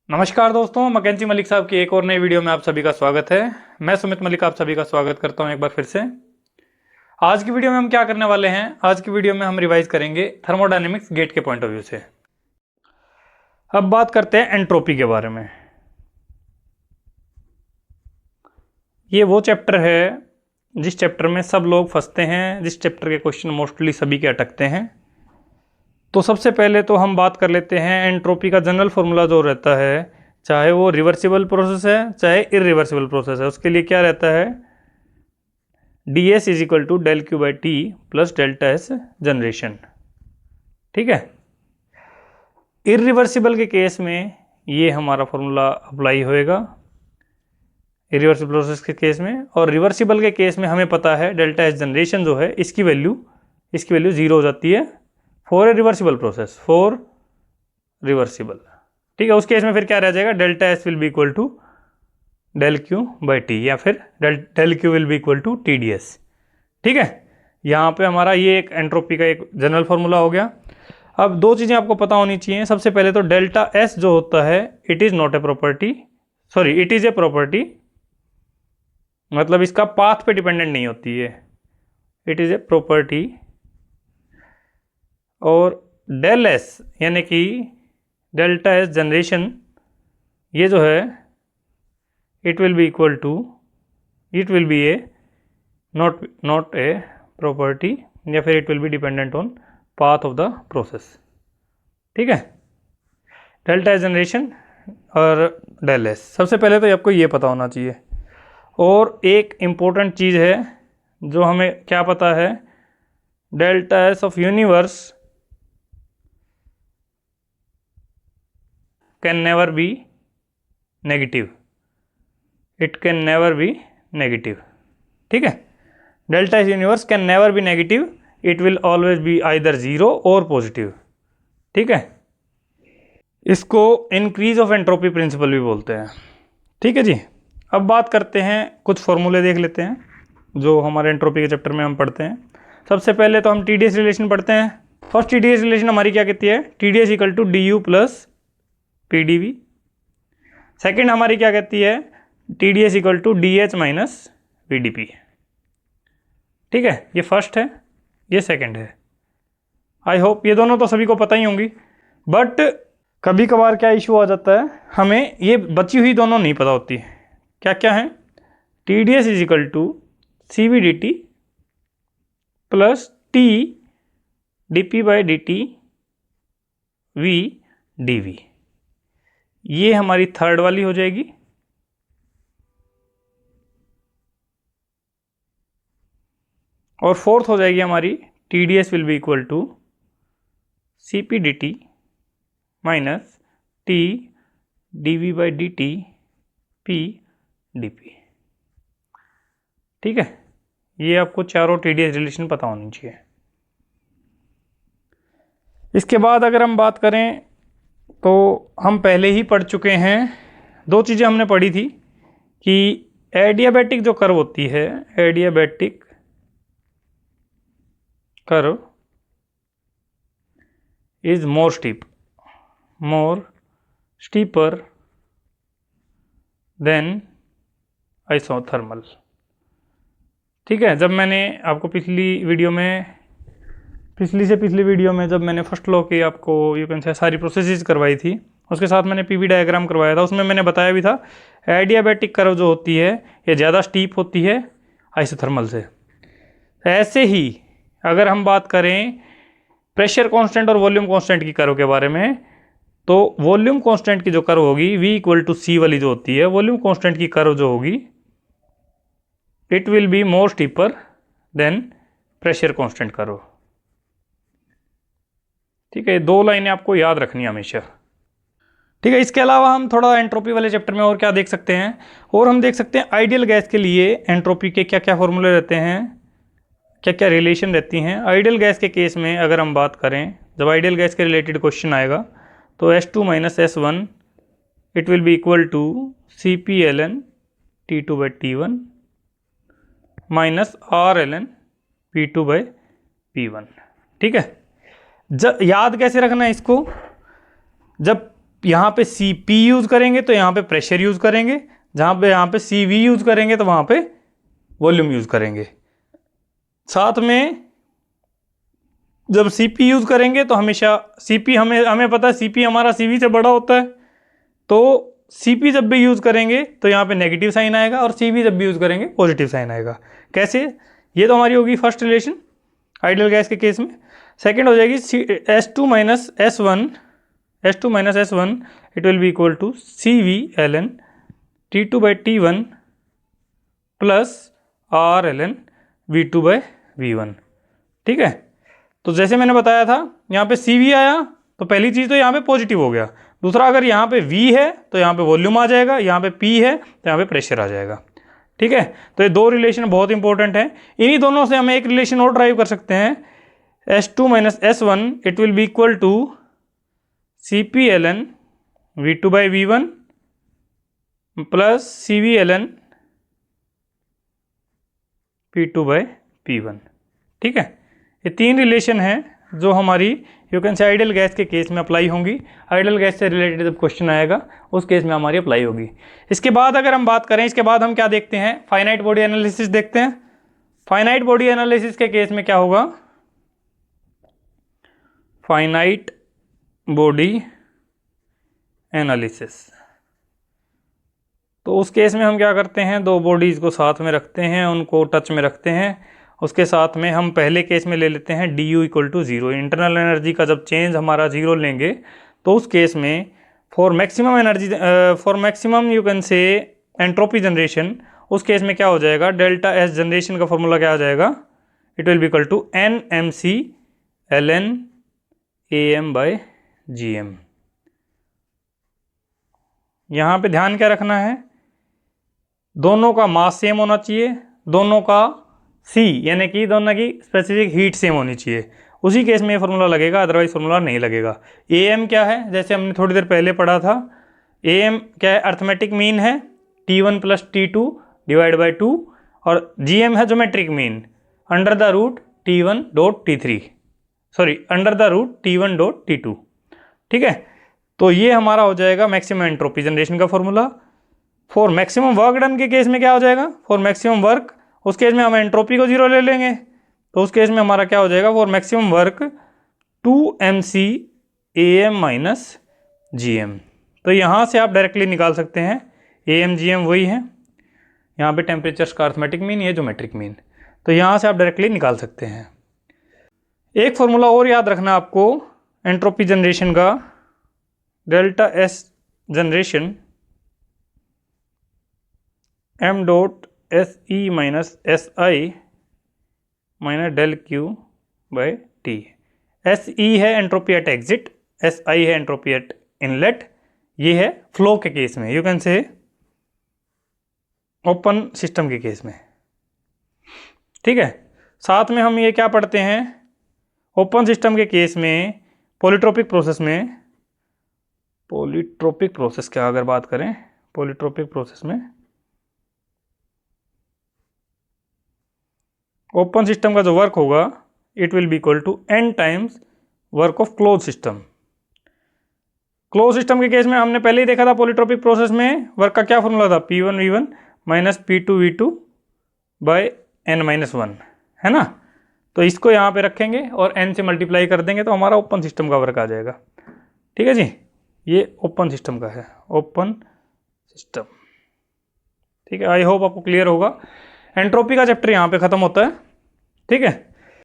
नमस्कार दोस्तों, मैकेंजी मलिक साहब की एक और नई वीडियो में आप सभी का स्वागत है। मैं सुमित मलिक आप सभी का स्वागत करता हूं एक बार फिर से। आज की वीडियो में हम क्या करने वाले हैं, आज की वीडियो में हम रिवाइज करेंगे थर्मोडायनेमिक्स गेट के पॉइंट ऑफ व्यू से। अब बात करते हैं एंट्रोपी के बारे में। ये वो चैप्टर है जिस चैप्टर में सब लोग फंसते हैं, जिस चैप्टर के क्वेश्चन मोस्टली सभी के अटकते हैं। तो सबसे पहले तो हम बात कर लेते हैं एंट्रोपी का जनरल फॉर्मूला जो रहता है, चाहे वो रिवर्सिबल प्रोसेस है चाहे इरिवर्सिबल प्रोसेस है, उसके लिए क्या रहता है, D S is equal to del Q by T plus delta S generation. ठीक है। इरिवर्सिबल के केस में ये हमारा फॉर्मूला अप्लाई होएगा इरिवर्सिबल प्रोसेस के केस में, और रिवर्सिबल के केस में हमें पता है डेल्टा एस जनरेशन जो है इसकी वैल्यू जीरो हो जाती है for a reversible process, for reversible. ठीक है। उस केस में फिर क्या रह जाएगा, delta S will be equal to del Q by T, या फिर del Q will be equal to T D S. ठीक है। यहाँ पे हमारा ये एक एंट्रोपी का एक जनरल फॉर्मूला हो गया। अब दो चीज़ें आपको पता होनी चाहिए। सबसे पहले तो डेल्टा एस जो होता है it is not a property, sorry it is a property, मतलब इसका पाथ पे डिपेंडेंट नहीं होती है, इट इज़ ए प्रॉपर्टी। और डेल एस यानी कि डेल्टा एस जनरेशन, ये जो है it will be equal to, it will be a not a property, या फिर it will be dependent on path of the process. ठीक है। डेल्टा एस जनरेशन और डेल एस, सबसे पहले तो आपको ये पता होना चाहिए। और एक इम्पोर्टेंट चीज़ है जो हमें क्या पता है, delta S of universe can never be negative, it can never be negative. ठीक है। Delta S universe can never be negative, it will always be either zero और पॉजिटिव। ठीक है। इसको इंक्रीज ऑफ एंट्रोपी प्रिंसिपल भी बोलते हैं। ठीक है जी। अब बात करते हैं, कुछ फॉर्मूले देख लेते हैं जो हमारे एंट्रोपी के चैप्टर में हम पढ़ते हैं। सबसे पहले तो हम टी डी एस रिलेशन पढ़ते हैं। First T D S relation हमारी क्या कहती है, T D S equal to D U plus P D V. Second हमारी क्या कहती है, T D S equal to D H minus V D P. ठीक है। ये फर्स्ट है, ये सेकेंड है। आई होप ये दोनों तो सभी को पता ही होंगी, बट कभी कभार क्या इशू आ जाता है, हमें ये बची हुई दोनों नहीं पता होती। क्या क्या है, T D S is equal to C V D T plus T D P by D T V D V. ये हमारी थर्ड वाली हो जाएगी। और फोर्थ हो जाएगी हमारी T D S will be equal to C P D T minus T D V by D T P D P. ठीक है। ये आपको चारों टी डी एस रिलेशन पता होनी चाहिए। इसके बाद अगर हम बात करें तो हम पहले ही पढ़ चुके हैं, दो चीज़ें हमने पढ़ी थी कि एडियाबैटिक जो कर्व होती है, adiabatic curve is more steeper than isothermal. ठीक है। जब मैंने आपको पिछली वीडियो में जब मैंने फर्स्ट लॉ की आपको यू कैन से सारी प्रोसेसेस करवाई थी, उसके साथ मैंने पीवी डायग्राम करवाया था, उसमें मैंने बताया भी था एडियाबैटिक कर्व जो होती है ये ज़्यादा स्टीप होती है आइसोथर्मल से। ऐसे ही अगर हम बात करें प्रेशर कांस्टेंट और वॉल्यूम कांस्टेंट की कर्व के बारे में, तो वॉल्यूम कांस्टेंट की जो कर्व होगी V इक्वल टू सी वाली जो होती है, वॉल्यूम कांस्टेंट की कर्व जो होगी it will be more steeper than pressure constant curve. ठीक है। दो लाइनें आपको याद रखनी है हमेशा। ठीक है। इसके अलावा हम थोड़ा एंट्रोपी वाले चैप्टर में और क्या देख सकते हैं, और हम देख सकते हैं आइडियल गैस के लिए एंट्रोपी के क्या क्या फॉर्मूले रहते हैं, क्या क्या रिलेशन रहती हैं। आइडियल गैस के केस में अगर हम बात करें, जब आइडियल गैस के रिलेटेड क्वेश्चन आएगा तो S2 minus S1 it will be equal to C P L N T two by T one minus R L N P two by P one. ठीक है। याद कैसे रखना है इसको, जब यहाँ पे Cp यूज़ करेंगे तो यहाँ पे प्रेशर यूज़ करेंगे, जहाँ पे यहाँ पे Cv यूज़ करेंगे तो वहाँ पे वॉल्यूम यूज़ करेंगे। साथ में जब Cp यूज़ करेंगे तो हमेशा Cp हमें पता है Cp हमारा Cv से बड़ा होता है, तो Cp जब भी यूज़ करेंगे तो यहाँ पे नेगेटिव साइन आएगा और Cv जब भी यूज़ करेंगे पॉजिटिव साइन आएगा। कैसे? ये तो हमारी होगी फर्स्ट रिलेशन आइडियल गैस के केस में। सेकंड हो जाएगी S2 minus S1, it will be equal to CV ln T2 by T1 plus R ln V2 by V1। ठीक है, तो जैसे मैंने बताया था यहाँ पे CV आया तो पहली चीज़ तो यहाँ पे पॉजिटिव हो गया, दूसरा अगर यहाँ पे V है तो यहाँ पे वॉल्यूम आ जाएगा, यहाँ पे P है तो यहाँ पे प्रेशर आ जाएगा। ठीक है, तो ये दो रिलेशन बहुत इंपॉर्टेंट है। इन्हीं दोनों से हम एक रिलेशन और ड्राइव कर सकते हैं, S2 minus S1 it will be equal to Cp ln V2 by V1 plus CV ln P2 by P1। ठीक है, ये तीन रिलेशन हैं जो हमारी you can say ideal gas के केस में अप्लाई होंगी। आइडियल गैस से रिलेटेड जब क्वेश्चन आएगा उस केस में हमारी अप्लाई होगी। इसके बाद अगर हम बात करें, इसके बाद हम क्या देखते हैं, फाइनाइट बॉडी एनालिसिस देखते हैं। फाइनाइट बॉडी एनालिसिस के केस में क्या होगा, फाइनाइट बॉडी एनालिसिस, तो उस केस में हम क्या करते हैं, दो बॉडीज़ को साथ में रखते हैं, उनको टच में रखते हैं। उसके साथ में हम पहले केस में ले लेते हैं du equal to zero. Internal energy का जब चेंज हमारा ज़ीरो लेंगे तो उस केस में for maximum energy, for maximum you can say entropy generation, उस केस में क्या हो जाएगा, डेल्टा एस जनरेशन का फॉर्मूला क्या आ जाएगा, it will be equal to NmC ln Am by Gm। यहाँ पे ध्यान क्या रखना है, दोनों का मास सेम होना चाहिए, दोनों का C यानी कि दोनों की स्पेसिफिक हीट सेम होनी चाहिए, उसी केस में ये फॉर्मूला लगेगा, अदरवाइज फॉर्मूला नहीं लगेगा। Am क्या है, जैसे हमने थोड़ी देर पहले पढ़ा था, Am क्या है, अर्थमेटिक मीन है T1 plus T2 divide by 2, और Gm है geometric mean under the root T1 dot T3, sorry under the root T1 dot T2। ठीक है, तो ये हमारा हो जाएगा मैक्सिमम एंट्रोपी जनरेशन का formula. For maximum work done के केस में क्या हो जाएगा, फॉर मैक्सिमम वर्क, उस केस में हम एंट्रोपी को जीरो ले लेंगे, तो उस केस में हमारा क्या हो जाएगा, for maximum work 2mc Am minus Gm। तो यहाँ से आप डायरेक्टली निकाल सकते हैं, Am Gm वही है, यहाँ पे टेम्परेचर्स का अर्थमेटिक मीन, ये ज्योमेट्रिक मीन, तो यहाँ से आप डायरेक्टली निकाल सकते हैं। एक फॉर्मूला और याद रखना आपको एंट्रोपी जनरेशन का, delta S generation m dot S E minus S I minus del Q by T. S E है entropy at exit, S I है एंट्रोपी एट इनलेट। ये है फ्लो के केस में, यू कैन से open system के case में। ठीक है, साथ में हम ये क्या पढ़ते हैं, ओपन सिस्टम के केस में पॉलीट्रोपिक प्रोसेस में, पॉलीट्रोपिक प्रोसेस क्या अगर बात करें, पॉलीट्रोपिक प्रोसेस में ओपन सिस्टम का जो वर्क होगा it will be equal to n times work of close system. Close system के केस में हमने पहले ही देखा था, पॉलीट्रोपिक प्रोसेस में वर्क का क्या फॉर्मूला था, P1V1 minus P2V2 bye n-1, है ना। तो इसको यहाँ पे रखेंगे और n से मल्टीप्लाई कर देंगे तो हमारा ओपन सिस्टम का वर्क आ जाएगा। ठीक है जी, ये ओपन सिस्टम का है, ओपन सिस्टम। ठीक है, आई होप आपको क्लियर होगा। एंट्रोपी का चैप्टर यहाँ पे खत्म होता है। ठीक है।